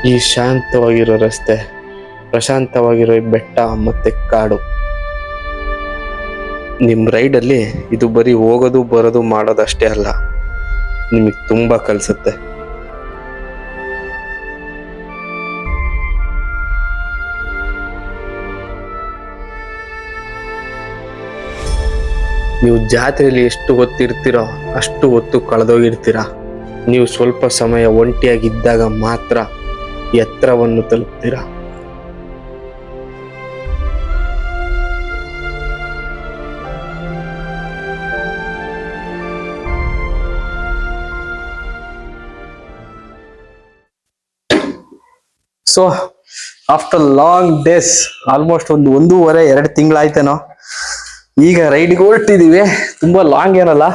ಈ ಶಾಂತವಾಗಿರೋ ರಸ್ತೆ, ಪ್ರಶಾಂತವಾಗಿರೋ ಬೆಟ್ಟ ಮತ್ತೆ ಕಾಡು, ನಿಮ್ ರೈಡಲ್ಲಿ ಇದು ಬರೀ ಹೋಗೋದು ಬರೋದು ಮಾಡೋದಷ್ಟೇ ಅಲ್ಲ, ನಿಮಗೆ ತುಂಬಾ ಕಲಿಸುತ್ತೆ. ನೀವು ಜಾತ್ರೆಯಲ್ಲಿ ಎಷ್ಟು ಹೊತ್ತಿರ್ತೀರೋ ಅಷ್ಟು ಹೊತ್ತು ಕಳೆದೋಗಿರ್ತೀರ. ನೀವು ಸ್ವಲ್ಪ ಸಮಯ ಒಂಟಿಯಾಗಿದ್ದಾಗ ಮಾತ್ರ ಎತ್ತರವನ್ನು ತಲುಪ್ತೀರಾ. So after long days, almost ಒಂದೂವರೆ 2 ತಿಂಗಳಾಯ್ತೇನೋ, ಈಗ ರೈಡ್ಗೆ ಹೊರಟಿದೀವಿ. ತುಂಬಾ ಲಾಂಗ್ ಏನಲ್ಲ,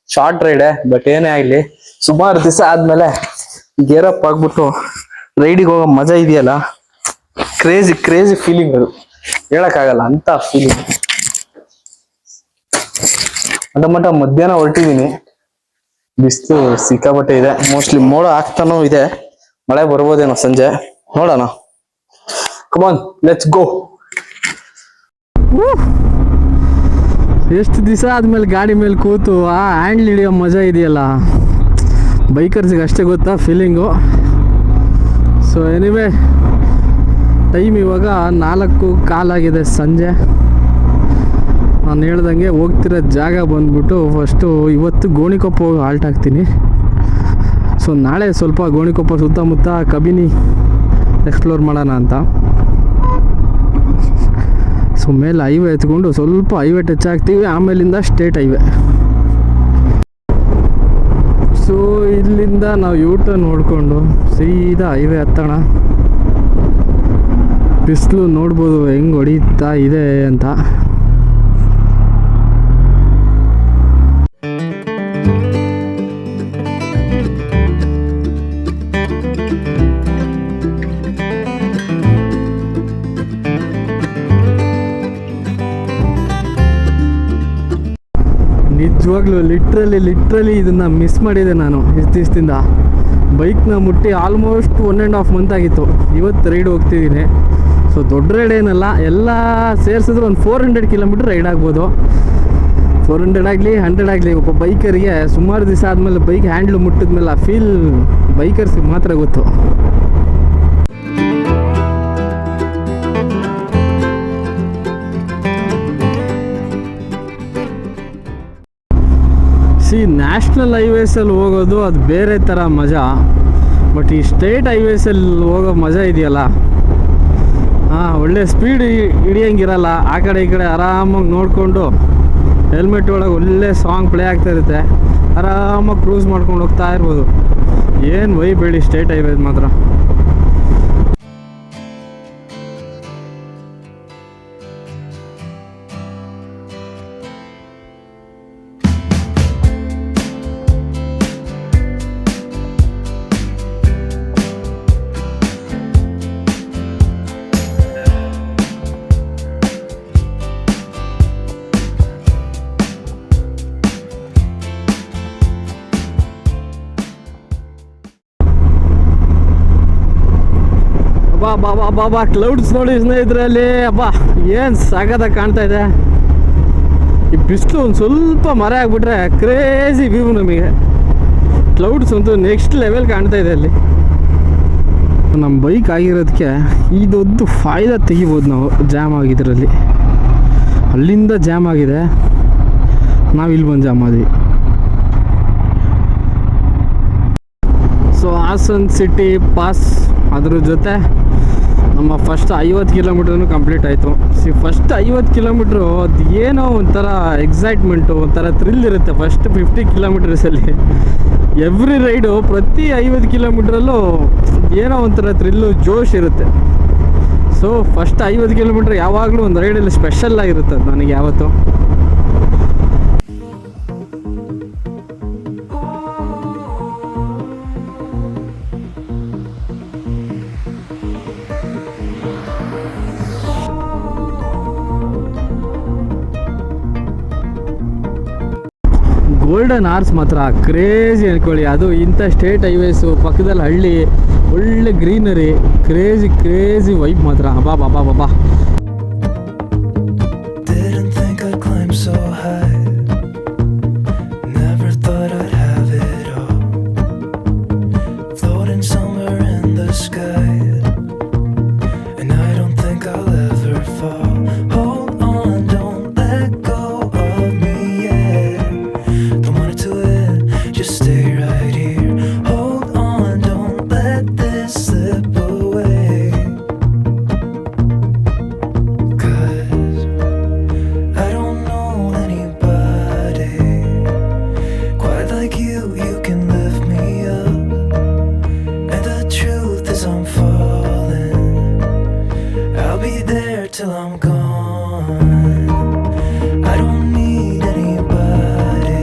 ಶಾರ್ಟ್ ರೈಡೆ, ಬಟ್ ಏನೇ ಆಗ್ಲಿ ಸುಮಾರು ದಿವಸ ಆದ್ಮೇಲೆ ಗೇರಪ್ ಆಗ್ಬಿಟ್ಟು ರೈಡಿಗೆ ಹೋಗೋ ಮಜಾ ಇದೆಯಲ್ಲ, ಕ್ರೇಜಿ ಕ್ರೇಜಿ ಫೀಲಿಂಗ್. ಅದು ಹೇಳಕ್ಕಾಗಲ್ಲ ಅಂತ ಫೀಲಿಂಗ್. ಮಟ್ಟ ಮಧ್ಯಾಹ್ನ ಹೊರಟಿದೀನಿ. ಬಿಸಿಲು ಸಿಕ್ಕಾಪಟ್ಟೆ ಇದೆ. ಮೋಸ್ಟ್ಲಿ ಮೋಡ ಆಗ್ತಾನೂ ಇದೆ, ಮಳೆ ಬರ್ಬೋದೇನೋ ಸಂಜೆ, ನೋಡೋಣ. ಕಮಾನ್, ಲೆಟ್ಸ್ ಗೋ. ಎಷ್ಟು ದಿವಸ ಆದ್ಮೇಲೆ ಗಾಡಿ ಮೇಲೆ ಕೂತು ಆ ಹ್ಯಾಂಡ್ಲ್ ಹಿಡಿಯೋ ಮಜಾ ಇದೆಯಲ್ಲ, ಬೈಕರ್ಸ್ಗೆ ಅಷ್ಟೇ ಗೊತ್ತಾ ಫೀಲಿಂಗು. ಸೊ ಎನಿವೇ, ಟೈಮ್ ಇವಾಗ 4:15 ಸಂಜೆ. ನಾನು ಹೇಳ್ದಂಗೆ ಹೋಗ್ತಿರೋ ಜಾಗ ಬಂದ್ಬಿಟ್ಟು ಫಸ್ಟು ಇವತ್ತು ಗೋಣಿಕೊಪ್ಪ ಹೋಗಿ ಹಾಲ್ಟ್ ಆಗ್ತೀನಿ. ಸೊ ನಾಳೆ ಸ್ವಲ್ಪ ಗೋಣಿಕೊಪ್ಪ ಸುತ್ತಮುತ್ತ ಕಬಿನಿ ಎಕ್ಸ್ಪ್ಲೋರ್ ಮಾಡೋಣ ಅಂತ. ಸೊ ಮೇಲೆ ಹೈವೇ ಎತ್ಕೊಂಡು ಸ್ವಲ್ಪ ಹೈವೇ ಟಚ್ ಆಗ್ತೀವಿ, ಆಮೇಲಿಂದ ಸ್ಟೇಟ್ ಹೈವೇ. ಸೊ ಇಲ್ಲಿಂದ ನಾವು ಯೂಟರ್ನ್ ನೋಡಿಕೊಂಡು ಸೀದಾ ಹೈವೇ ಹತ್ತೋಣ. ಬಿಸಿಲು ನೋಡ್ಬೋದು ಹೆಂಗೆ ಹೊಡಿತಾ ಇದೆ ಅಂತ. ನಿಜವಾಗ್ಲೂ ಲಿಟ್ರಲಿ ಇದನ್ನ ಮಿಸ್ ಮಾಡಿದೆ ನಾನು ಇಷ್ಟು ದಿವಸದಿಂದ. ಬೈಕ್ನ ಮುಟ್ಟಿ ಆಲ್ಮೋಸ್ಟ್ 1.5 ಮಂತ್ ಆಗಿತ್ತು. ಇವತ್ತು ರೈಡ್ ಹೋಗ್ತಿದ್ದೀನಿ. ಸೊ ದೊಡ್ಡ ರೈಡ್ ಏನಲ್ಲ, ಎಲ್ಲ ಸೇರಿಸಿದ್ರೆ ಒಂದು 400 ಕಿಲೋಮೀಟ್ರ್ ರೈಡ್ ಆಗ್ಬೋದು. 400 ಆಗಲಿ 100 ಆಗಲಿ, ಒಬ್ಬ ಬೈಕರಿಗೆ ಸುಮಾರು ದಿವಸ ಆದಮೇಲೆ ಬೈಕ್ ಹ್ಯಾಂಡ್ಲು ಮುಟ್ಟಿದ್ಮೇಲೆ ಆ ಫೀಲ್ ಬೈಕರ್ಸ್ಗೆ ಮಾತ್ರ ಗೊತ್ತು. ನ್ಯಾಷನಲ್ ಹೈವೇಸಲ್ಲಿ ಹೋಗೋದು ಅದು ಬೇರೆ ಥರ ಮಜಾ, ಬಟ್ ಈ ಸ್ಟೇಟ್ ಹೈವೇಸಲ್ಲಿ ಹೋಗೋ ಮಜಾ ಇದೆಯಲ್ಲ, ಒಳ್ಳೆ ಸ್ಪೀಡ್ ಹಿಡಿಯಂಗಿರಲ್ಲ. ಆ ಕಡೆ ಈ ಕಡೆ ಆರಾಮಾಗಿ ನೋಡಿಕೊಂಡು ಹೆಲ್ಮೆಟ್ ಒಳಗೆ ಒಳ್ಳೆ ಸಾಂಗ್ ಪ್ಲೇ ಆಗ್ತಾ ಇರುತ್ತೆ, ಆರಾಮಾಗಿ ಕ್ರೂಸ್ ಮಾಡ್ಕೊಂಡು ಹೋಗ್ತಾ ಇರ್ಬೋದು. ಏನು ವೈಬೇಡಿ ಸ್ಟೇಟ್ ಹೈವೇಸ್ ಮಾತ್ರ. ಬಾಬಾ ಕ್ಲೌಡ್ಸ್ ನೋಡಿ ಸ್ನೇಹಿತರಲ್ಲಿ, ಅಬ್ಬಾ ಏನು ಸಾಕಾಗಿ ಕಾಣ್ತಾ ಇದೆ. ಈ ಬಿಸಿಲು ಒಂದು ಸ್ವಲ್ಪ ಮರ ಆಗ್ಬಿಟ್ರೆ ಕ್ರೇಜಿ ವ್ಯೂ ನಮಗೆ. ಕ್ಲೌಡ್ಸ್ ಅಂತೂ ನೆಕ್ಸ್ಟ್ ಲೆವೆಲ್ ಕಾಣ್ತಾ ಇದೆ ಅಲ್ಲಿ. ನಮ್ಮ ಬೈಕ್ ಆಗಿರೋದಕ್ಕೆ ಇದೊಂದು ಫಾಯ್ದಾ ತೆಗಿಬೋದು ನಾವು. ಜಾಮ್ ಆಗಿದ್ರಲ್ಲಿ ಅಲ್ಲಿಂದ ಜಾಮ್ ಆಗಿದೆ, ನಾವು ಇಲ್ಲಿ ಬಂದು ಜಾಮ್ ಆದ್ವಿ. ಸೊ ಹಾಸನ್ ಸಿಟಿ ಪಾಸ್, ಅದ್ರ ಜೊತೆ ನಮ್ಮ ಫಸ್ಟ್ 50 ಕಿಲೋಮೀಟ್ರೂ ಕಂಪ್ಲೀಟ್ ಆಯಿತು. ಫಸ್ಟ್ 50 ಕಿಲೋಮೀಟ್ರು ಅದು ಏನೋ ಒಂಥರ ಎಕ್ಸೈಟ್ಮೆಂಟು, ಒಂಥರ ಥ್ರಿಲ್ ಇರುತ್ತೆ. ಫಸ್ಟ್ 50 ಕಿಲೋಮೀಟರ್ಸಲ್ಲಿ ಎವ್ರಿ ರೈಡು ಪ್ರತಿ 50 ಕಿಲೋಮೀಟ್ರಲ್ಲೂ ಏನೋ ಒಂಥರ ಥ್ರಿಲ್ಲು, ಜೋಶ್ ಇರುತ್ತೆ. ಸೊ ಫಸ್ಟ್ 50 ಕಿಲೋಮೀಟ್ರ್ ಯಾವಾಗಲೂ ಒಂದು ರೈಡಲ್ಲಿ ಸ್ಪೆಷಲ್ ಆಗಿರುತ್ತೆ ಅದು ನನಗೆ ಯಾವತ್ತೂ. ಗೋಲ್ಡನ್ ಆರ್ಸ್ ಮಾತ್ರ ಕ್ರೇಜಿ ಅನ್ಕೊಳ್ಳಿ. ಅದು ಇಂಥ ಸ್ಟೇಟ್ ಹೈವೇಸು ಪಕ್ಕದಲ್ಲಿ ಹಳ್ಳಿ, ಒಳ್ಳೆ ಗ್ರೀನರಿ, ಕ್ರೇಜಿ ಕ್ರೇಜಿ ವೈಬ್ ಮಾತ್ರ. ಅಬ್ಬಾ ಬಾಬಾ ಬಾಬಾ. Didn't think I'd climb so high. Never thought I'd have it all. Floating somewhere in the sky. And I don't think I'll ever fall. Hold on, don't let go of me yet. Don't want it to end, just stay right here. Hold on, don't let this slip away. 'Cause I don't know anybody quite like you. You can lift me up, and the truth is I'm falling. I'll be there till I'm gone. I don't need anybody,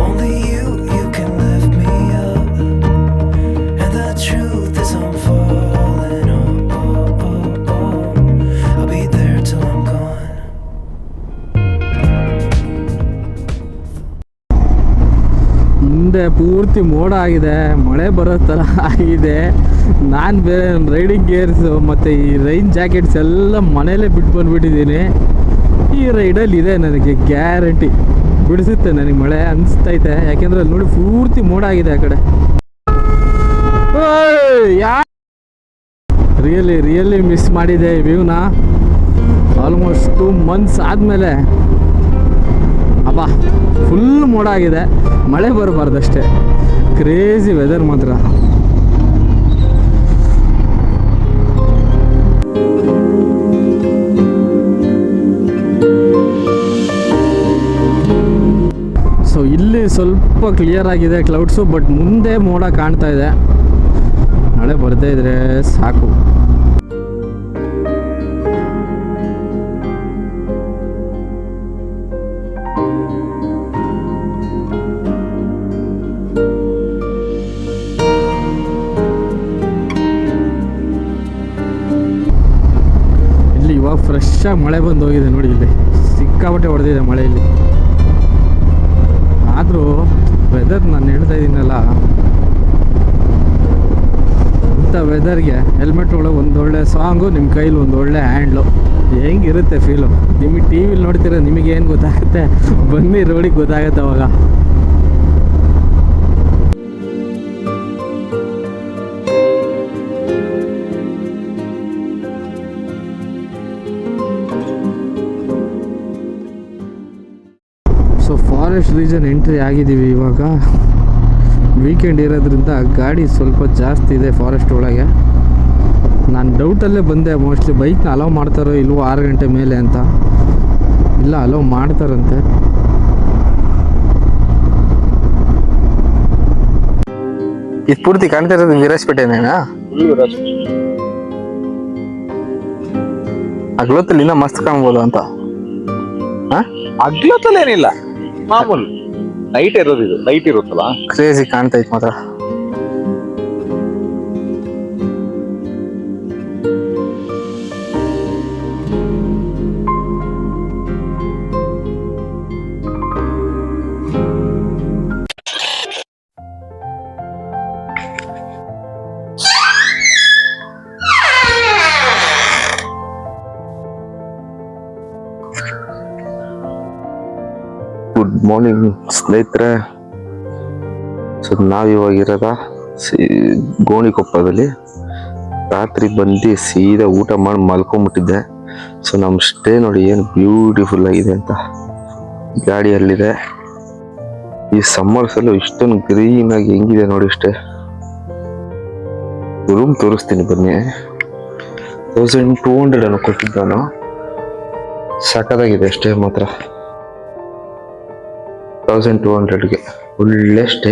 only you. You can lift me up, and the truth is I'm falling. Oh, oh, oh, oh. I'll be there till I'm gone. ಮುಂದೆ ಪೂರ್ತಿ ಮೋಡ ಆಗಿದೆ, ಮಳೆ ಬರೋ ಥರ ಆಗಿದೆ. ನಾನು ಬೇರೆ ರೈಡಿಂಗ್ ಗೇರ್ಸು ಮತ್ತು ಈ ರೈನ್ ಜಾಕೆಟ್ಸ್ ಎಲ್ಲ ಮನೇಲೇ ಬಿಟ್ಟು ಬಂದುಬಿಟ್ಟಿದ್ದೀನಿ. ಈ ರೈಡಲ್ಲಿ ಇದೆ ನನಗೆ ಗ್ಯಾರಂಟಿ ಬಿಡಿಸುತ್ತೆ ನನಗೆ ಮಳೆ ಅನಿಸ್ತೈತೆ. ಯಾಕೆಂದರೆ ಅಲ್ಲಿ ನೋಡಿ ಪೂರ್ತಿ ಮೋಡ ಆಗಿದೆ ಆ ಕಡೆ. ರಿಯಲಿ ಮಿಸ್ ಮಾಡಿದೆ ಈ ವ್ಯೂನ. ಆಲ್ಮೋಸ್ಟ್ 2 months ಆದಮೇಲೆ ಅಬ್ಬಾ ಫುಲ್ ಮೋಡ ಆಗಿದೆ, ಮಳೆ ಬರಬಾರ್ದಷ್ಟೇ. ಕ್ರೇಜಿ ವೆದರ್ ಮಾತ್ರ. ಸೊ ಇಲ್ಲಿ ಸ್ವಲ್ಪ ಕ್ಲಿಯರ್ ಆಗಿದೆ ಕ್ಲೌಡ್ಸು, ಬಟ್ ಮುಂದೆ ಮೋಡ ಕಾಣ್ತಾ ಇದೆ. ಮಳೆ ಬರದೇ ಇದ್ರೆ ಸಾಕು. ಇಲ್ಲಿ ಇವಾಗ ಫ್ರೆಶ್ ಆಗಿ ಮಳೆ ಬಂದು ಹೋಗಿದೆ ನೋಡಿ. ಇಲ್ಲಿ ಸಿಕ್ಕಾಪಟ್ಟೆ ಹೊಡೆದಿದೆ ಮಳೆ ಇಲ್ಲಿ. ಆದರೂ ವೆದರ್ ನಾನು ಹೇಳ್ತಾ ಇದ್ದೀನಲ್ಲ, ಇಂಥ ವೆದರ್ಗೆ ಹೆಲ್ಮೆಟ್ ಒಳಗೆ ಒಂದೊಳ್ಳೆ ಸಾಂಗು, ನಿಮ್ಮ ಕೈಲಿ ಒಂದೊಳ್ಳೆ ಹ್ಯಾಂಡ್ಲು, ಹೆಂಗಿರುತ್ತೆ ಫೀಲು. ನಿಮಗೆ ಟಿ ವಿಲಿ ನೋಡ್ತೀರ, ನಿಮಗೇನು ಗೊತ್ತಾಗುತ್ತೆ, ಬನ್ನಿ ರೋಡಿಗೆ ಗೊತ್ತಾಗುತ್ತೆ ಅವಾಗ. ಸೊ ಫಾರೆಸ್ಟ್ ರೀಜನ್ ಎಂಟ್ರಿ ಆಗಿದ್ದೀವಿ ಇವಾಗ. ವೀಕೆಂಡ್ ಇರೋದ್ರಿಂದ ಗಾಡಿ ಸ್ವಲ್ಪ ಜಾಸ್ತಿ ಇದೆ ಫಾರೆಸ್ಟ್ ಒಳಗೆ. ನಾನು ಡೌಟಲ್ಲೇ ಬಂದೆ, ಮೋಸ್ಟ್ಲಿ ಬೈಕ್ನ ಅಲೋ ಮಾಡ್ತಾರೋ ಇಲ್ವೋ 6 ಗಂಟೆ ಮೇಲೆ ಅಂತ. ಇಲ್ಲ, ಅಲೋ ಮಾಡ್ತಾರಂತೆ. ಇದು ಪೂರ್ತಿ ಕಾಣ್ತಾ ಇರೋದು ವಿರಾಜ್ಪೇಟೆನೇನಾ? ಅಗ್ಲೊತ್ತಲ್ಲಿ ಇನ್ನ ಮಸ್ತ್ ಕಾಣ್ಬೋದು ಅಂತ. ಅಗ್ಲತ್ತಲ್ಲೇನಿಲ್ಲ, ಮಾಮೂಲು ನೈಟ್ ಇರೋದು. ಇದು ನೈಟ್ ಇರುತ್ತಲ್ಲ, ಕ್ರೇಜಿ ಕಾಣ್ತಾ ಇತ್ತು ಮಾತ್ರ. ಗುಡ್ ಮಾರ್ನಿಂಗ್ ಸ್ನೇಹಿತರೆ. ಸೊ ನಾವಿವಾಗಿರೋದ ಗೋಣಿಕೊಪ್ಪದಲ್ಲಿ. ರಾತ್ರಿ ಬಂದು ಸೀದಾ ಊಟ ಮಾಡಿ ಮಲ್ಕೊಂಡ್ಬಿಟ್ಟಿದ್ದೆ. ಸೊ ನಮ್ಮ ಸ್ಟೇ ನೋಡಿ ಏನು ಬ್ಯೂಟಿಫುಲ್ ಆಗಿದೆ ಅಂತ. ಗಾಡಿಯಲ್ಲಿದೆ. ಈ ಸಮ್ಮರ್ಸಲ್ಲೂ ಇಷ್ಟೊಂದು ಗ್ರೀನ್ ಆಗಿ ಹೆಂಗಿದೆ ನೋಡಿ ಸ್ಟೇ. ರೂಮ್ ತೋರಿಸ್ತೀನಿ ಬನ್ನಿ. 1200 ಅನ್ನು ಕೊಟ್ಟಿದ್ದಾನು. ಸಖತ್ತಾಗಿದೆ ಸ್ಟೇ ಮಾತ್ರ. 1200ಗೆ ಒಳ್ಳೆ ಸ್ಟೇ.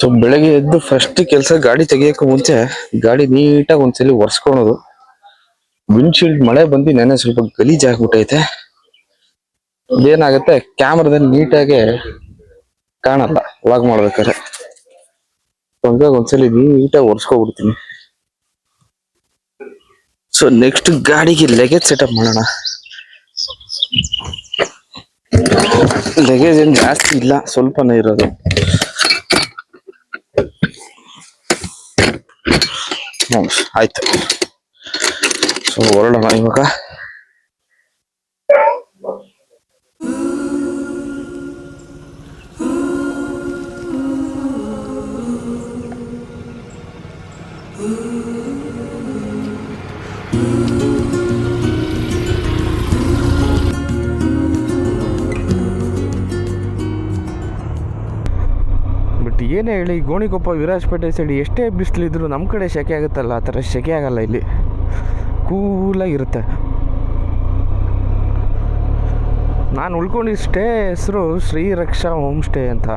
ಸೊ ಬೆಳಗ್ಗೆ ಎದ್ದು ಫಸ್ಟ್ ಕೆಲಸ ಗಾಡಿ ತೆಗಿಯಕ್ಕೆ ಮುಂಚೆ ಗಾಡಿ ನೀಟಾಗಿ ಒಂದ್ಸಲಿ ಒರೆಸ್ಕೊಳೋದು. ವಿಂಡ್ಶೀಲ್ಡ್ ಮಳೆ ಬಂದು ನೆನೆ ಸ್ವಲ್ಪ ಗಲೀಜ್ ಆಗ್ಬಿಟ್ಟೈತೆ. ಅದೇನಾಗತ್ತೆ ಕ್ಯಾಮ್ರಾದಲ್ಲಿ ನೀಟಾಗಿ ಕಾಣಲ್ಲ ವ್ಲಾಗ್ ಮಾಡ್ಬೇಕಾದ್ರೆ. ಹಂಗಾಗಿ ಒಂದ್ಸಲಿ ನೀಟಾಗಿ ಒರೆಸ್ಕೊಬಿಡ್ತೀನಿ. ಸೊ ನೆಕ್ಸ್ಟ್ ಗಾಡಿಗೆ ಲಗೇಜ್ ಸೆಟಪ್ ಮಾಡೋಣ. ಲಗೇಜ್ ಏನ್ ಜಾಸ್ತಿ ಇಲ್ಲ, ಸ್ವಲ್ಪನೇ ಇರೋದು. ಆಯ್ತು, ಸೊ ಹೊರಡೋಣ ಇವಾಗ. ಬಟ್ ಏನೇ ಹೇಳಿ, ಗೋಣಿಕೊಪ್ಪ ವಿರಾಜಪೇಟೆ ಸೈಡ್ ಎಷ್ಟೇ ಬಿಸಿಲಿದ್ರು ನಮ್ಮ ಕಡೆ ಸೆಕೆ ಆಗುತ್ತಲ್ಲ, ಆ ಥರ ಸೆಕೆ ಆಗಲ್ಲ. ಇಲ್ಲಿ ಕೂಲಾಗಿರುತ್ತೆ. ನಾನು ಉಳ್ಕೊಂಡಿದ್ದ ಸ್ಟೇ ಹೆಸರು ಶ್ರೀರಕ್ಷಾ ಹೋಮ್ ಸ್ಟೇ ಅಂತ.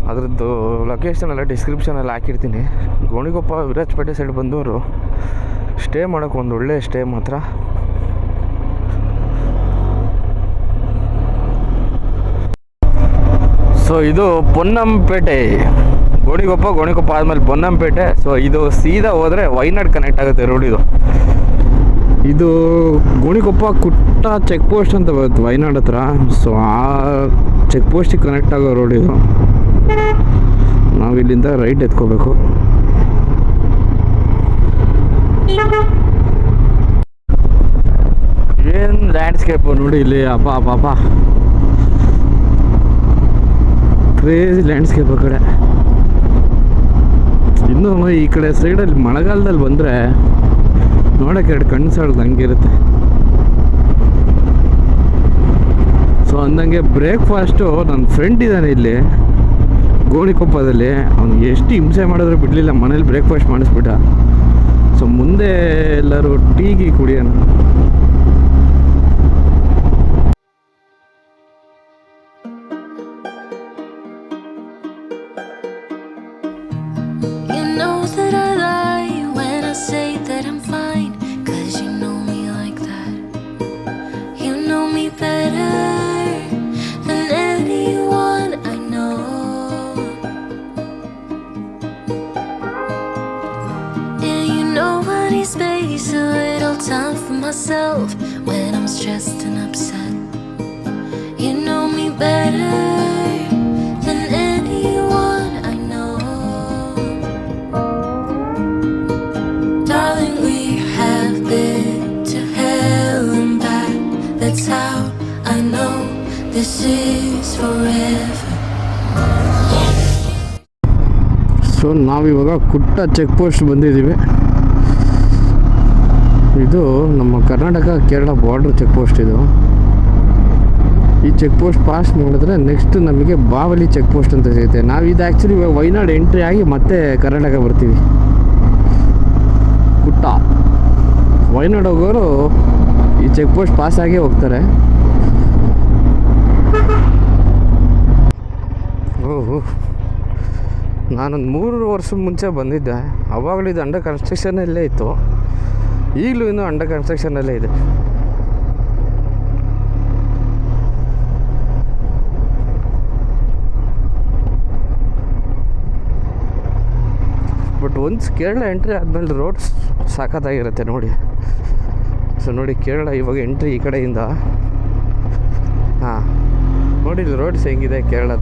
ಅದರದ್ದು ಲೊಕೇಶನ್ ಎಲ್ಲ ಡಿಸ್ಕ್ರಿಪ್ಷನಲ್ಲಿ ಹಾಕಿರ್ತೀನಿ. ಗೋಣಿಕೊಪ್ಪ ವಿರಾಜಪೇಟೆ ಸೈಡ್ ಬಂದವರು ಸ್ಟೇ ಮಾಡೋಕೆ ಒಂದು ಒಳ್ಳೆ ಸ್ಟೇ ಮಾತ್ರ. ಸೊ ಇದು ಪೊನ್ನಂಪೇಟೆ, ಗೋಣಿಕೊಪ್ಪ ಆದಮೇಲೆ ಪೊನ್ನಂಪೇಟೆ. ಸೊ ಇದು ಸೀದಾ ಹೋದರೆ ವೈನಾಡ್ ಕನೆಕ್ಟ್ ಆಗುತ್ತೆ ರೋಡ್. ಇದು ಗೋಣಿಕೊಪ್ಪ ಕುಟ್ಟ ಚೆಕ್ ಪೋಸ್ಟ್ ಅಂತ ಬರುತ್ತೆ ವೈನಾಡ್ ಹತ್ರ. ಸೊ ಆ ಚೆಕ್ ಪೋಸ್ಟಿಗೆ ಕನೆಕ್ಟ್ ಆಗೋ ರೋಡ್ ಇದು. ನಾವು ಇಲ್ಲಿಂದ ರೈಟ್ ಎತ್ಕೋಬೇಕು. ಏನು ಲ್ಯಾಂಡ್ಸ್ಕೇಪು ನೋಡಿ ಇಲ್ಲಿ, ಅಪ್ಪ ಕ್ರೇಜಿ ಲ್ಯಾಂಡ್ಸ್ಕೇಪ್ ಆ ಕಡೆ. ಇನ್ನು ಈ ಕಡೆ ಸೈಡಲ್ಲಿ ಮಳೆಗಾಲದಲ್ಲಿ ಬಂದರೆ ನೋಡೋಕೆ ಎರಡು ಕಣ್ಣು ಸಾಳ್ದು ಹಂಗಿರುತ್ತೆ. ಸೊ ಅಂದಂಗೆ ಬ್ರೇಕ್ಫಾಸ್ಟು ನನ್ನ ಫ್ರೆಂಡ್ ಇದ್ದಾನೆ ಇಲ್ಲಿ ಗೋಣಿಕೊಪ್ಪದಲ್ಲಿ. ಅವ್ನು ಎಷ್ಟು ಹಿಂಸೆ ಮಾಡಿದ್ರೆ ಬಿಡಲಿಲ್ಲ, ಮನೇಲಿ ಬ್ರೇಕ್ಫಾಸ್ಟ್ ಮಾಡಿಸ್ಬಿಟ್ಟ. ಸೊ ಮುಂದೆ ಎಲ್ಲರೂ ಟೀಗಿ ಕುಡಿಯೋಣ. Myself when I'm stressed and upset. You know me better than anyone I know. Darling, we have been to hell and back. That's how I know this is forever. So ನಾವಿವಾಗ Kutta check post ಬಂದಿದ್ದೀವಿ. ಇದು ನಮ್ಮ Karnataka Kerala border check post. ಇದು ಈ check post pass ಮಾಡಿದ್ರೆ next ನಮಗೆ Bavali check post ಅಂತ ಸಿಗುತ್ತೆ. ನಾವು ಇದು ಆ್ಯಕ್ಚುಲಿ ವೈನಾಡ್ ಎಂಟ್ರಿ ಆಗಿ ಮತ್ತೆ ಕರ್ನಾಟಕ ಬರ್ತೀವಿ. ಕುಟ್ಟ ವೈನಾಡ್ ಹೋಗೋರು ಈ ಚೆಕ್ ಪೋಸ್ಟ್ ಪಾಸ್ ಆಗೇ ಹೋಗ್ತಾರೆ. ಓಹೋ, ನಾನೊಂದು 3 ವರ್ಷ ಮುಂಚೆ ಬಂದಿದ್ದೆ. ಆವಾಗಲೂ ಇದು ಅಂಡರ್ ಕನ್ಸ್ಟ್ರಕ್ಷನಲ್ಲೇ ಇತ್ತು. ಈಗಲೂ ಇನ್ನೂ ಅಂಡರ್ ಕನ್ಸ್ಟ್ರಕ್ಷನಲ್ಲೇ ಇದೆ. ಬಟ್ ಒನ್ಸ್ ಕೇರಳ ಎಂಟ್ರಿ ಆದಮೇಲೆ ರೋಡ್ಸ್ ಸಖತ್ತಾಗಿರುತ್ತೆ ನೋಡಿ. ಸೊ ನೋಡಿ ಕೇರಳ ಇವಾಗ ಎಂಟ್ರಿ ಈ ಕಡೆಯಿಂದ. ಹಾಂ ನೋಡಿ ರೋಡ್ಸ್ ಹೆಂಗಿದೆ ಕೇರಳದ.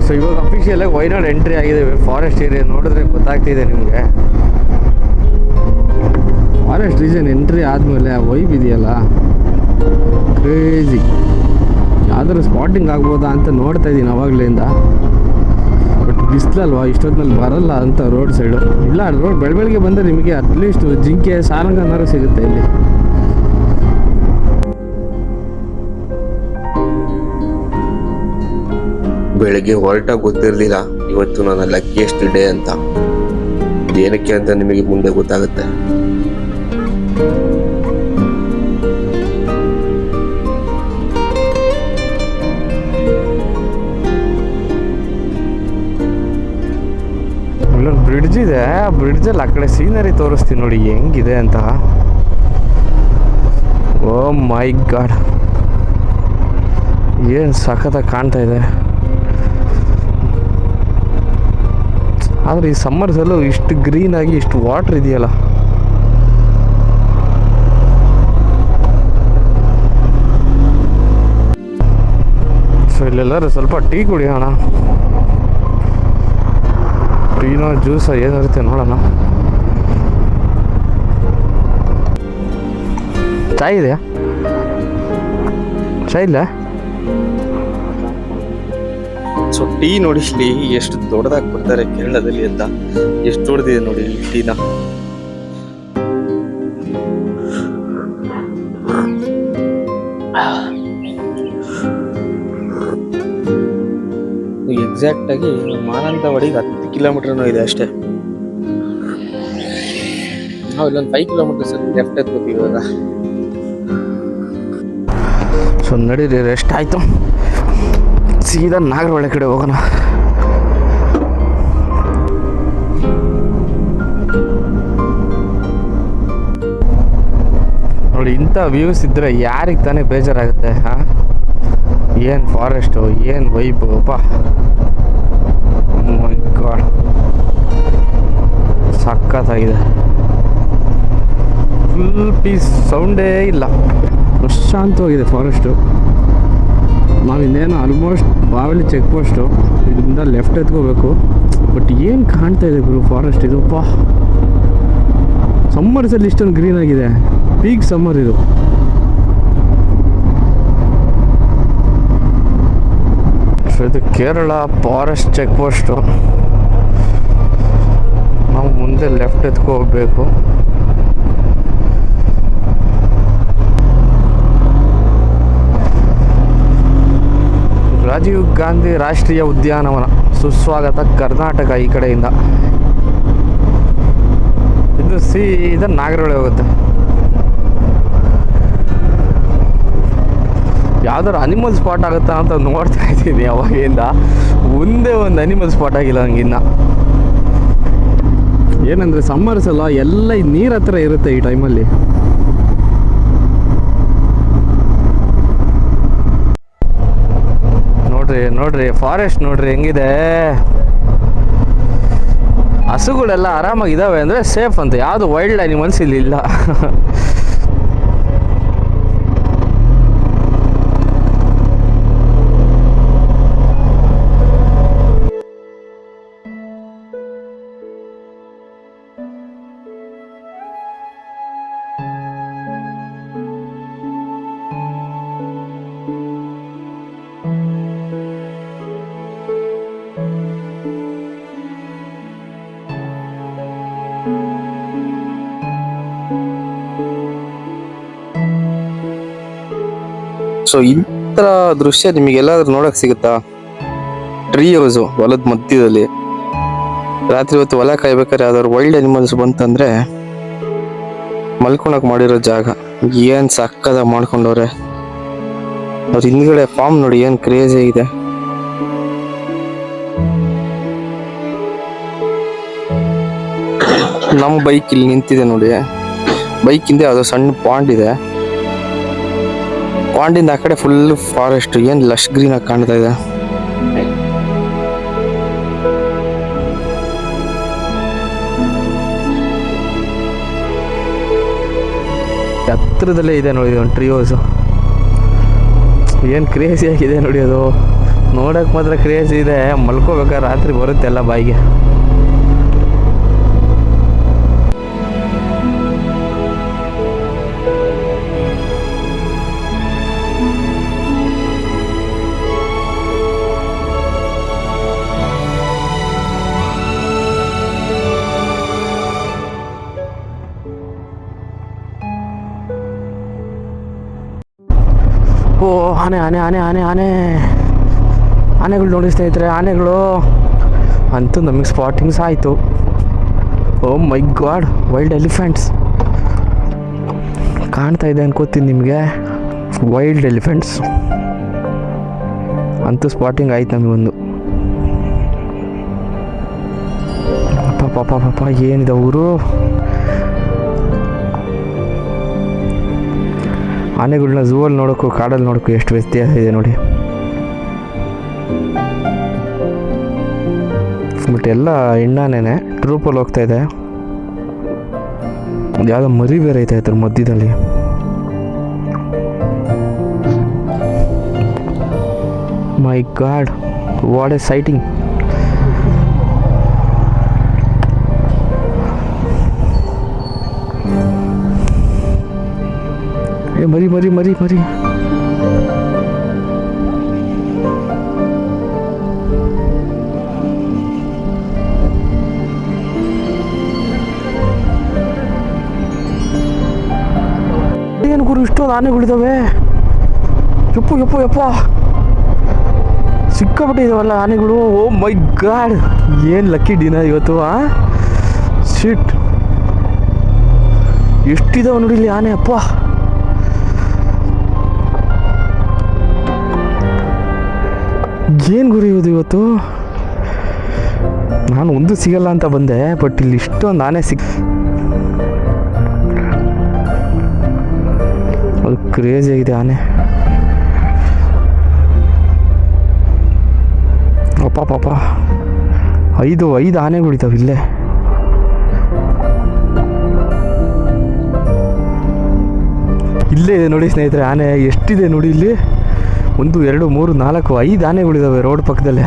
ಸೊ ಇವಾಗ ಅಫಿಷಿಯಲಾಗಿ ವೈನಾಡ್ ಎಂಟ್ರಿ ಆಗಿದ್ದೇವೆ. ಫಾರೆಸ್ಟ್ ಏರಿಯಾ ನೋಡಿದ್ರೆ ಗೊತ್ತಾಗ್ತಿದೆ ನಿಮಗೆ. ಫಾರೆಸ್ಟ್ ರೀಜನ್ ಎಂಟ್ರಿ ಆದಮೇಲೆ ಆ ವೈಬ್ ಇದೆಯಲ್ಲ, ಕ್ರೇಜಿ. ಯಾವ್ದಾದ್ರು ಸ್ಪಾಟಿಂಗ್ ಆಗ್ಬೋದಾ ಅಂತ ನೋಡ್ತಾ ಇದ್ದೀನಿ ಅವಾಗಲಿಂದ. ಬಟ್ ಬಿಸಿಲಲ್ವಾ, ಇಷ್ಟೊತ್ತಿನಲ್ಲಿ ಬರಲ್ಲ ಅಂತ ರೋಡ್ ಸೈಡು. ಇಲ್ಲ, ರೋಡ್ ಬೆಳಗ್ಗೆ ಬಂದರೆ ನಿಮಗೆ ಅಟ್ಲೀಸ್ಟ್ ಜಿಂಕೆ ಸಾರಂಗನಾರು ಸಿಗುತ್ತೆ ಇಲ್ಲಿ. ಬೆಳಗ್ಗೆ ಹೊರಟಾಗ ಗೊತ್ತಿರಲಿಲ್ಲ ಇವತ್ತು ನನ್ನ ಲಕ್ಕಿಯೆಸ್ಟ್ ಡೇ ಅಂತ. ಏನಕ್ಕೆ ಅಂತ ನಿಮಗೆ ಮುಂದೆ ಗೊತ್ತಾಗುತ್ತೆ. ಇಲ್ಲೊಂದು ಬ್ರಿಡ್ಜ್ ಇದೆ, ಆ ಬ್ರಿಡ್ಜಲ್ಲಿ ಆ ಕಡೆ ಸೀನರಿ ತೋರಿಸ್ತೀನಿ ನೋಡಿ ಹೆಂಗಿದೆ ಅಂತ. ಓ ಮೈ ಗಾಡ್, ಏನು ಸಖತ್ತಾಗಿ ಕಾಣ್ತಾ ಇದೆ. ಆದರೆ ಈ ಸಮ್ಮರ್ಸಲ್ಲೂ ಇಷ್ಟು ಗ್ರೀನಾಗಿ ಇಷ್ಟು ವಾಟ್ರ್ ಇದೆಯಲ್ಲ. ಸೊ ಇಲ್ಲೆಲ್ಲರೂ ಸ್ವಲ್ಪ ಟೀ ಕುಡಿಯೋಣ. ಟೀನೋ ಜ್ಯೂಸ ಏನಿರುತ್ತೆ ನೋಡೋಣ. ಚಾಯ್ ಇದೆಯಾ? ಚಾಯ್ ಇಲ್ಲ? ಸೊ ಟೀ ನೋಡಿ ಇಲ್ಲಿ ಎಷ್ಟು ದೊಡ್ಡದಾಗಿ ಕೊಡ್ತಾರೆ ಕೇರಳದಲ್ಲಿ ಅಂತ. ಎಷ್ಟು ದೊಡ್ಡದಿದೆ ನೋಡಿ ಈ ಟೀನ. ಎಕ್ಸಾಕ್ಟ್ ಆಗಿ ಮಾನಂತವಾಡಿಗೆ 10 ಕಿಲೋಮೀಟರ್ನೂ ಇದೆ ಅಷ್ಟೇ. ನಾವು ಇಲ್ಲೊಂದು 5 ಕಿಲೋಮೀಟರ್ಸ್ ಲೆಫ್ಟ್ ಎತ್ಕೋತೀವಿ ಇವಾಗ. ಸೊ ನಡೀರಿ, ರೆಸ್ಟ್ ಆಯಿತು, ಸೀದಾ ನಾಗರಹೊಳೆ ಕಡೆ ಹೋಗೋಣ. ನೋಡಿ ಇಂಥ ವ್ಯೂಸ್ ಇದ್ದರೆ ಯಾರಿಗೆ ತಾನೇ ಬೇಜಾರಾಗುತ್ತೆ? ಹಾಂ, ಏನು ಫಾರೆಸ್ಟು, ಏನು ವೈಬು ಅಪ್ಪ. ಮೈ ಗಾಡ್, ಸಖತ್ತಾಗಿದೆ. ಫುಲ್ ಪೀಸ್, ಸೌಂಡೇ ಇಲ್ಲ, ಪ್ರಶಾಂತವಾಗಿದೆ ಫಾರೆಸ್ಟು. ನಾವು ಇನ್ನೇನು ಆಲ್ಮೋಸ್ಟ್ ಬಾವಲಿ ಚೆಕ್ ಪೋಸ್ಟು, ಇದರಿಂದ ಲೆಫ್ಟ್ ಎತ್ಕೋಬೇಕು. ಬಟ್ ಏನು ಕಾಣ್ತಾ ಇದೆ ಗುರು ಫಾರೆಸ್ಟ್ ಇದು. ಅಪ್ಪ, ಸಮ್ಮರ್ಸಲ್ಲಿ ಇಷ್ಟೊಂದು ಗ್ರೀನ್ ಆಗಿದೆ. ಪೀಕ್ ಸಮ್ಮರ್ ಇದು. ಸೊ ಇದು ಕೇರಳ ಫಾರೆಸ್ಟ್ ಚೆಕ್ ಪೋಸ್ಟು. ನಾವು ಮುಂದೆ ಲೆಫ್ಟ್ ಎತ್ಕೊ ಹೋಗ್ಬೇಕು. ರಾಜೀವ್ ಗಾಂಧಿ ರಾಷ್ಟ್ರೀಯ ಉದ್ಯಾನವನ, ಸುಸ್ವಾಗತ ಕರ್ನಾಟಕ. ಈ ಕಡೆಯಿಂದ ಇದು ಸೀದಾ ನಾಗರಹೊಳೆ ಹೋಗುತ್ತೆ. ಯಾವ್ದಾದ್ರು ಅನಿಮಲ್ ಸ್ಪಾಟ್ ಆಗುತ್ತಾ ಅಂತ ನೋಡ್ತಾ ಇದ್ದೀನಿ ಅವಾಗಿಂದ. ಒಂದೇ ಒಂದು ಅನಿಮಲ್ ಸ್ಪಾಟ್ ಆಗಿಲ್ಲ ಹಂಗಿನ್ನ. ಏನಂದರೆ ಸಮ್ಮರ್ಸ್ ಅಲ್ಲ, ಎಲ್ಲ ಈ ನೀರು ಹತ್ರ ಇರುತ್ತೆ ಈ ಟೈಮಲ್ಲಿ. ನೋಡ್ರಿ ಫಾರೆಸ್ಟ್ ನೋಡ್ರಿ ಹೆಂಗಿದೆ. ಹಸುಗಳೆಲ್ಲ ಆರಾಮಾಗಿದ್ದಾವೆ ಅಂದರೆ ಸೇಫ್ ಅಂತ. ಯಾವುದು ವೈಲ್ಡ್ ಅನಿಮಲ್ಸ್ ಇಲ್ಲಿ ಇಲ್ಲ. ಸೊ ಇಂಥ ದೃಶ್ಯ ನಿಮಗೆಲ್ಲಾದ್ರೂ ನೋಡಕ್ ಸಿಗುತ್ತಾ? ಟ್ರೀ ಹೌಸು ಹೊಲದ ಮಧ್ಯದಲ್ಲಿ ರಾತ್ರಿ ಹೊತ್ತು ಹೊಲ ಕಾಯ್ಬೇಕಾದ್ರೆ ಯಾವ್ದಾದ್ರು ವೈಲ್ಡ್ ಅನಿಮಲ್ಸ್ ಬಂತಂದ್ರೆ ಮಲ್ಕೊಳಕ್ ಮಾಡಿರೋ ಜಾಗ. ಏನ್ ಸಕ್ಕದ ಮಾಡ್ಕೊಂಡವ್ರೆ. ಅವ್ರ ಹಿಂದ್ಗಡೆ ಫಾರ್ಮ್ ನೋಡಿ ಏನ್ ಕ್ರೇಜಿ ಇದೆ. ನಮ್ಮ ಬೈಕ್ ಇಲ್ಲಿ ನಿಂತಿದೆ ನೋಡಿ. ಬೈಕ್ ಹಿಂದೆ ಯಾವ್ದೋ ಸಣ್ಣ ಪಾಂಡ್ ಇದೆ. ಪಾಂಡಿಂದ ಆ ಕಡೆ ಫುಲ್ ಫಾರೆಸ್ಟ್, ಏನ್ ಲಶ್ ಗ್ರೀನ್ ಆಗಿ ಕಾಣ್ತಾ ಇದೆ. ಹತ್ರದಲ್ಲೇ ಇದೆ ನೋಡಿ ಒಂದು ಟ್ರೀ ಹೌಸು. ಏನು ಕ್ರೇಜಿ ಆಗಿದೆ ನೋಡಿ ಅದು. ನೋಡೋಕೆ ಮಾತ್ರ ಕ್ರೇಜಿ ಇದೆ, ಮಲ್ಕೋಬೇಕಾದ್ರೆ ರಾತ್ರಿ ಬರುತ್ತೆ ಎಲ್ಲ ಬಾಯಿಗೆ. ಓ, ಆನೆ ಆನೆ ಆನೆ ಆನೆ ಆನೆ. ಆನೆಗಳು ನೋಡಿ ಸ್ನೇಹಿತರೆ, ಆನೆಗಳು ಅಂತೂ ನಮಗೆ ಸ್ಪಾಟಿಂಗ್ಸ್ ಆಯಿತು. ಓ ಮೈ ಗಾಡ್, ವೈಲ್ಡ್ ಎಲಿಫೆಂಟ್ಸ್ ಕಾಣ್ತಾ ಇದೆ ಅನ್ಕೋತೀನಿ ನಿಮಗೆ. ವೈಲ್ಡ್ ಎಲಿಫೆಂಟ್ಸ್ ಅಂತೂ ಸ್ಪಾಟಿಂಗ್ ಆಯ್ತು ನಮಗೊಂದು. ಪಾಪ ಏನಿದೆ ಊರು. ಆನೆಗಳನ್ನ ಝೂವಲ್ಲಿ ನೋಡೋಕ್ಕೂ ಕಾಡಲ್ಲಿ ನೋಡೋಕ್ಕೂ ಎಷ್ಟು ವ್ಯತ್ಯಾಸ ಇದೆ ನೋಡಿ. ಬಟ್ ಎಲ್ಲ ಹೆಣ್ಣಾನೇನೆ ಟ್ರೂಪಲ್ಲಿ ಹೋಗ್ತಾ ಇದೆ. ಯಾವುದೋ ಮರಿ ಬೇರೆ ಐತೆ ಅದ್ರ ಮಧ್ಯದಲ್ಲಿ. ಮೈ ಗಾಡ್, ವಾಟ್ ಎ ಸೈಟಿಂಗ್. ಮರಿ ಮರಿ ಮರಿ ಮರಿ ಏನು ಗುರು, ಇಷ್ಟೊಂದು ಆನೆಗಳಿದಾವೆ. ಯಪ್ಪ ಸಿಕ್ಕಾಬಿಟ್ಟಿದಾವಲ್ಲ ಆನೆಗಳು. ಓ ಮೈ ಗಾಡ್, ಏನು ಲಕ್ಕಿ ಡಿನ ಇವತ್ತು. ಶಿಟ್, ಎಷ್ಟಿದಾವೆ ನೋಡಿ ಇಲ್ಲಿ ಆನೆ. ಅಪ್ಪ ಏನು ಗುರಿ ಇವತ್ತು. ನಾನು ಒಂದು ಸಿಗಲ್ಲ ಅಂತ ಬಂದೆ, ಬಟ್ ಇಲ್ಲಿ ಇಷ್ಟೊಂದು ಆನೆ ಅದು ಕ್ರೇಜಿ ಆಗಿದೆ ಆನೆ. ಪಾಪ 5 ಆನೆಗಳಿದ್ದಾವೆ ಇಲ್ಲೇ. ಇಲ್ಲೇ ಇದೆ ನೋಡಿ ಸ್ನೇಹಿತರೆ ಆನೆ. ಎಷ್ಟಿದೆ ನೋಡಿ ಇಲ್ಲಿ. 1 2 3 4 5 ಆನೆಗಳಿದ್ದಾವೆ ರೋಡ್ ಪಕ್ಕದಲ್ಲೇ.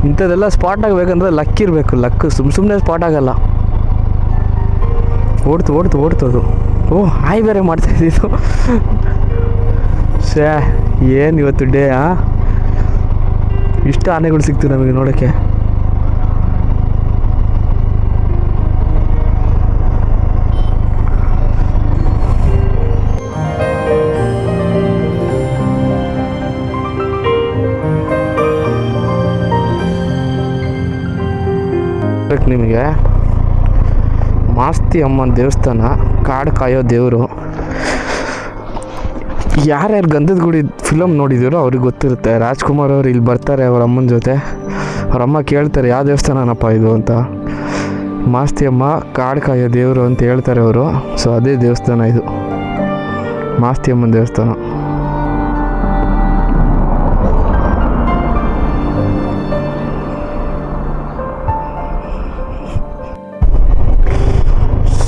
ಇಂಥದ್ದೆಲ್ಲ ಸ್ಪಾಟ್ ಆಗಬೇಕಂದ್ರೆ ಲಕ್ ಇರಬೇಕು. ಲಕ್ ಸುಮ್ಮನೆ ಸ್ಪಾಟ್ ಆಗಲ್ಲ. ಓಡ್ತು ಅದು. ಓ, ಹಾಯ್ ಬೇರೆ ಮಾಡ್ತಾ ಇದ್ದಿದ್ದು. ಏನು ಇವತ್ತು ಡೇ. ಇಷ್ಟು ಆನೆಗಳು ಸಿಕ್ತು ನಮಗೆ ನೋಡೋಕ್ಕೆ. ನಿಮಗೆ ಮಾಸ್ತಿ ಅಮ್ಮನ ದೇವಸ್ಥಾನ, ಕಾಡು ಕಾಯೋ ದೇವರು. ಯಾರ್ಯಾರು ಗಂಧದ ಗುಡಿ ಫಿಲಮ್ ನೋಡಿದಿರೋ ಅವ್ರಿಗೆ ಗೊತ್ತಿರುತ್ತೆ. ರಾಜ್ಕುಮಾರ್ ಅವ್ರು ಇಲ್ಲಿ ಬರ್ತಾರೆ ಅವ್ರ ಅಮ್ಮನ ಜೊತೆ. ಅವ್ರ ಅಮ್ಮ ಕೇಳ್ತಾರೆ ಯಾವ ದೇವಸ್ಥಾನನಪ್ಪ ಇದು ಅಂತ. ಮಾಸ್ತಿ ಅಮ್ಮ ಕಾಡು ಕಾಯೋ ದೇವರು ಅಂತ ಹೇಳ್ತಾರೆ ಅವರು. ಸೊ ಅದೇ ದೇವಸ್ಥಾನ ಇದು, ಮಾಸ್ತಿ ಅಮ್ಮನ ದೇವಸ್ಥಾನ.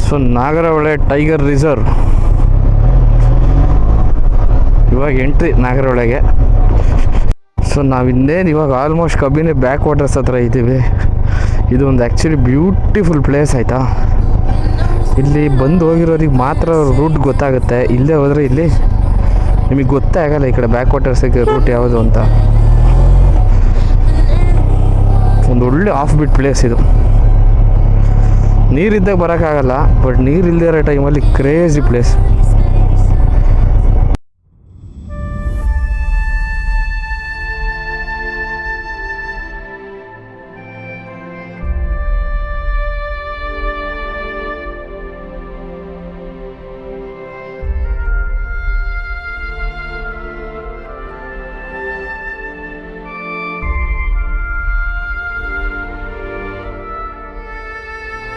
ಸೊ ನಾಗರಹೊಳೆ ಟೈಗರ್ ರಿಸರ್ವ್ ಇವಾಗ ಎಂಟ್ರಿ ನಾಗರಹೊಳೆಗೆ. ಸೊ ನಾವಿನ್ನೇನು ಇವಾಗ ಆಲ್ಮೋಸ್ಟ್ ಕಬ್ಬಿನಿ ಬ್ಯಾಕ್ ವಾಟರ್ಸ್ ಹತ್ರ ಇದ್ದೀವಿ. ಇದು ಒಂದು ಆ್ಯಕ್ಚುಲಿ ಬ್ಯೂಟಿಫುಲ್ ಪ್ಲೇಸ್ ಆಯಿತಾ. ಇಲ್ಲಿ ಬಂದು ಹೋಗಿರೋರಿಗೆ ಮಾತ್ರ ರೂಟ್ ಗೊತ್ತಾಗುತ್ತೆ. ಇಲ್ಲೇ ಹೋದರೆ ಇಲ್ಲಿ ನಿಮಗೆ ಗೊತ್ತೇ ಆಗಲ್ಲ ಈ ಕಡೆ ಬ್ಯಾಕ್ ವಾಟರ್ಸಿಗೆ ರೂಟ್ ಯಾವುದು ಅಂತ. ಒಂದು ಒಳ್ಳೆ ಆಫ್ ಬಿಟ್ ಪ್ಲೇಸ್ ಇದು. ನೀರಿದ್ದಾಗ ಬರೋಕ್ಕಾಗಲ್ಲ, ಬಟ್ ನೀರಿಲ್ಲದೆ ಇರೋ ಟೈಮಲ್ಲಿ ಕ್ರೇಜಿ ಪ್ಲೇಸ್.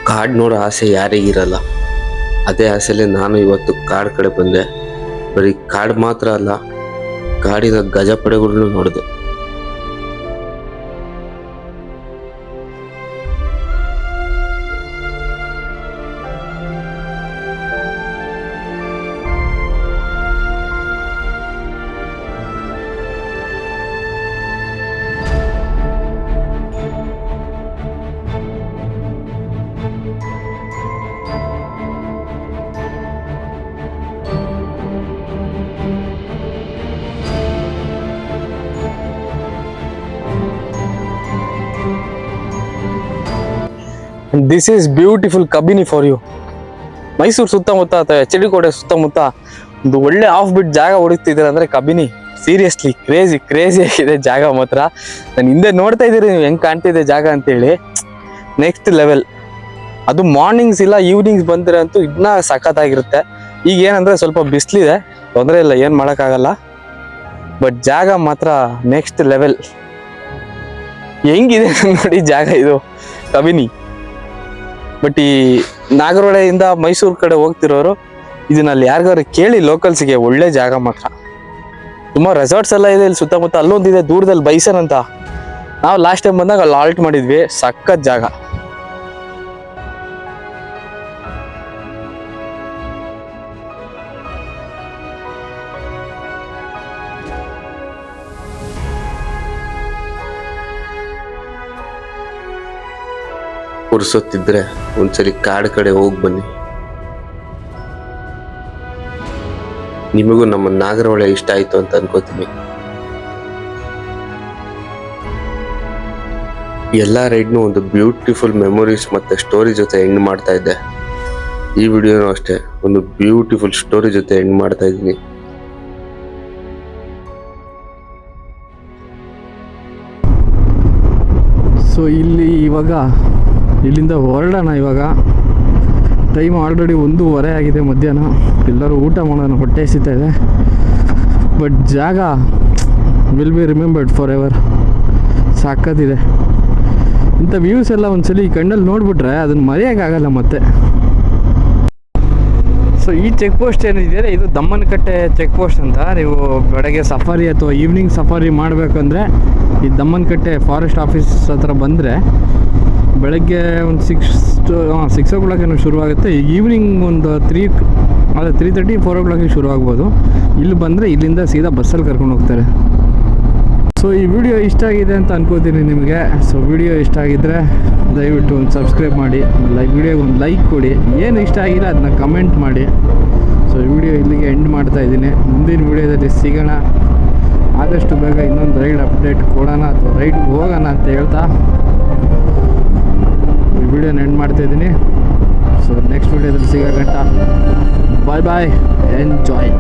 ಕಾಡು ನೋಡೋ ಆಸೆ ಯಾರಿಗಿರಲ್ಲ. ಅದೇ ಆಸೆಲೆ ನಾನು ಇವತ್ತು ಕಾಡು ಕಡೆ ಬಂದೆ. ಬರೀ ಕಾಡು ಮಾತ್ರ ಅಲ್ಲ, ಕಾಡಿನ ಗಜಪಡೆಗಳನ್ನು ನೋಡಿದೆ. This is beautiful Kabini for you. Mysuru ಸುತ್ತಮುತ್ತ ಅಥವಾ HDಕೋಟೆ ಸುತ್ತಮುತ್ತ ಒಂದು ಒಳ್ಳೆ ಆಫ್ ಬಿಟ್ ಜಾಗ ಹುಡುಕ್ತಿದ್ದೀರ ಅಂದರೆ ಕಬಿನಿ ಸೀರಿಯಸ್ಲಿ ಕ್ರೇಜಿ ಆಗಿದೆ ಜಾಗ ಮಾತ್ರ. ನಾನು ಹಿಂದೆ ನೋಡ್ತಾ ಇದ್ದೀರಿ ನೀವು ಹೆಂಗ್ ಕಾಣ್ತಿದೆ ಜಾಗ ಅಂತೇಳಿ, ನೆಕ್ಸ್ಟ್ ಲೆವೆಲ್. ಅದು ಮಾರ್ನಿಂಗ್ಸ್ ಇಲ್ಲ ಈವ್ನಿಂಗ್ಸ್ ಬಂದ್ರೆ ಅಂತೂ ಇನ್ನೂ ಸಖತ್ತಾಗಿರುತ್ತೆ. ಈಗ ಏನಂದ್ರೆ ಸ್ವಲ್ಪ ಬಿಸಿಲಿದೆ, ತೊಂದರೆ ಇಲ್ಲ, ಏನು ಮಾಡೋಕ್ಕಾಗಲ್ಲ. ಬಟ್ ಜಾಗ ಮಾತ್ರ ನೆಕ್ಸ್ಟ್ ಲೆವೆಲ್. ಹೆಂಗಿದೆ ನೋಡಿ ಜಾಗ ಇದು, ಕಬಿನಿ. ಬಟ್ ಈ ನಾಗರಹೊಳೆಯಿಂದ ಮೈಸೂರು ಕಡೆ ಹೋಗ್ತಿರೋರು ಇದನ್ನಲ್ಲಿ ಯಾರಿಗಾರು ಕೇಳಿ, ಲೋಕಲ್ಸ್ಗೆ ಒಳ್ಳೆ ಜಾಗ ಮಾತ್ರ. ತುಂಬಾ ರೆಸಾರ್ಟ್ಸ್ ಎಲ್ಲ ಇದೆ ಇಲ್ಲಿ ಸುತ್ತಮುತ್ತ. ಅಲ್ಲೊಂದಿದೆ ದೂರದಲ್ಲಿ ಬೈಸನ್ ಅಂತ, ನಾವು ಲಾಸ್ಟ್ ಟೈಮ್ ಬಂದಾಗ ಅಲ್ಲಿ ಆಲ್ಟ್ ಮಾಡಿದ್ವಿ, ಸಖತ್ ಜಾಗ. ಪುರ್ಸೊತ್ತಿದ್ರೆ ಒಂದ್ಸಲಿ ಕಾಡು ಕಡೆ ಹೋಗಿ ಬನ್ನಿ. ನಿಮಗೂ ನಮ್ಮ ನಾಗರಹೊಳೆ ಇಷ್ಟ ಆಯ್ತು ಅಂತ ಅನ್ಕೋತೀನಿ. ಎಲ್ಲ ರೈಡ್ನು ಒಂದು ಬ್ಯೂಟಿಫುಲ್ ಮೆಮೊರೀಸ್ ಮತ್ತೆ ಸ್ಟೋರಿ ಜೊತೆ ಎಂಡ್ ಮಾಡ್ತಾ ಇದ್ದೆ. ಈ ವಿಡಿಯೋನು ಅಷ್ಟೇ, ಒಂದು ಬ್ಯೂಟಿಫುಲ್ ಸ್ಟೋರಿ ಜೊತೆ ಎಂಡ್ ಮಾಡ್ತಾ ಇದ್ದೀನಿ. ಸೊ ಇಲ್ಲಿಂದ ಹೊರಡೋಣ. ಇವಾಗ ಟೈಮ್ ಆಲ್ರೆಡಿ 1:15 ಆಗಿದೆ ಮಧ್ಯಾಹ್ನ. ಎಲ್ಲರೂ ಊಟ ಮಾಡೋಣ, ಹೊಟ್ಟೆ ಹಸಿತಾ ಇದೆ. ಬಟ್ ಜಾಗ will be remembered forever. ಸಾಕತ್ತಿದೆ. ಇಂಥ ವ್ಯೂಸ್ ಎಲ್ಲ ಒಂದ್ಸಲಿ ಕಣ್ಣಲ್ಲಿ ನೋಡಿಬಿಟ್ರೆ ಅದನ್ನು ಮರೆಯೋಕ್ಕಾಗಲ್ಲ ಮತ್ತೆ. ಸೊ ಈ ಚೆಕ್ ಪೋಸ್ಟ್ ಏನಿದೆ ಇದು ದಮ್ಮನಕಟ್ಟೆ ಚೆಕ್ ಪೋಸ್ಟ್ ಅಂತ. ನೀವು ಬೆಳಗ್ಗೆ ಸಫಾರಿ ಅಥವಾ ಈವ್ನಿಂಗ್ ಸಫಾರಿ ಮಾಡಬೇಕಂದ್ರೆ ಈ ದಮ್ಮನಕಟ್ಟೆ ಫಾರೆಸ್ಟ್ ಆಫೀಸ್ ಹತ್ರ ಬಂದರೆ ಬೆಳಗ್ಗೆ ಒಂದು 6 o'clock ಏನೋ ಶುರುವಾಗುತ್ತೆ. ಈವ್ನಿಂಗ್ ಒಂದು 3:30 4 o'clock ಶುರು ಆಗ್ಬೋದು. ಇಲ್ಲಿ ಬಂದರೆ ಇಲ್ಲಿಂದ ಸೀದಾ ಬಸ್ಸಲ್ಲಿ ಕರ್ಕೊಂಡು ಹೋಗ್ತಾರೆ. ಸೊ ಈ ವಿಡಿಯೋ ಇಷ್ಟ ಆಗಿದೆ ಅಂತ ಅನ್ಕೋತೀನಿ ನಿಮಗೆ. ಸೊ ವಿಡಿಯೋ ಇಷ್ಟ ಆಗಿದ್ದರೆ ದಯವಿಟ್ಟು ಒಂದು ಸಬ್ಸ್ಕ್ರೈಬ್ ಮಾಡಿ, ವಿಡಿಯೋಗೆ ಒಂದು ಲೈಕ್ ಕೊಡಿ. ಏನು ಇಷ್ಟ ಆಗಿಲ್ಲ ಅದನ್ನ ಕಮೆಂಟ್ ಮಾಡಿ. ಸೊ ಈ ವಿಡಿಯೋ ಇಲ್ಲಿಗೆ ಎಂಡ್ ಮಾಡ್ತಾ ಇದ್ದೀನಿ. ಮುಂದಿನ ವಿಡಿಯೋದಲ್ಲಿ ಸಿಗೋಣ. ಆದಷ್ಟು ಬೇಗ ಇನ್ನೊಂದು ರೈಡ್ ಅಪ್ಡೇಟ್ ಕೊಡೋಣ ಅಥವಾ ರೈಡ್ ಹೋಗೋಣ ಅಂತ ಹೇಳ್ತಾ ಈ ವಿಡಿಯೋನ ಎಂಡ್ ಮಾಡ್ತಾಯಿದ್ದೀನಿ. ಸೊ ನೆಕ್ಸ್ಟ್ ವಿಡಿಯೋದಲ್ಲಿ ಸಿಗೋ ಗಂಟ ಬಾಯ್, ಎಂಜಾಯ್.